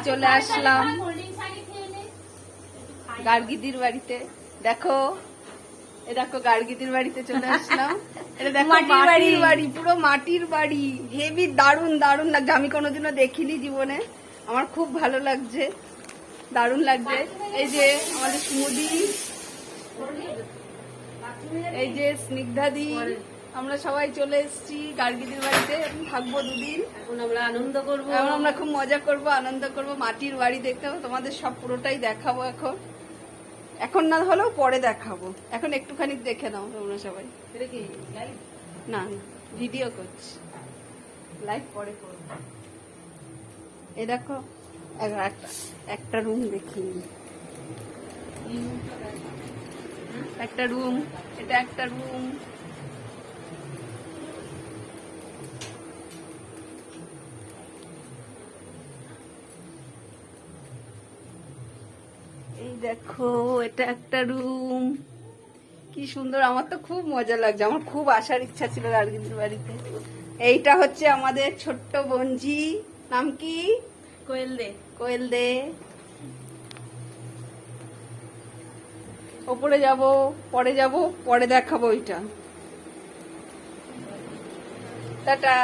চলে আসলাম গার্গিদির বাড়িতে। দেখো গার্গিদির বাড়িতে চলে আসলাম। এটা দেখো মাটির বাড়ি, পুরো মাটির বাড়ি, হেভি দারুণ দারুণ লাগছে। আমি কোনোদিনও দেখিনি জীবনে, আমার খুব ভালো লাগছে, দারুণ লাগছে। এই যে আমাদের সুমদি, এই যে স্নিগ্ধাদি, আমরা সবাই চলে এসেছি গার্গিদির বাড়িতে। থাকবো 2 দিন। এখন আমরা আনন্দ করবো, আমরা খুব মজা করবো, আনন্দ করবো। মাটির বাড়ি দেখতে হবে, তোমাদের সব পুরোটাই দেখাবো। এখন না হলেও পরে দেখাবো, এখন একটুখানি দেখে নাও তোমরা সবাই। না ভিডিও করছি, লাইভ পরে করবো। এই দেখো একটা রুম দেখিনি, একটা রুম, এটা একটা রুম। এই দেখো এটা একটা রুম, কি সুন্দর। আমার তো খুব মজা লাগছে, আমার খুব আসার ইচ্ছা ছিল গার্গিদির বাড়িতে। এইটা হচ্ছে আমাদের ছোট্ট বোনজি, নাম কি? কোয়েল দে। ওপরে যাব, পরে দেখাবো। ওইটা টাটা।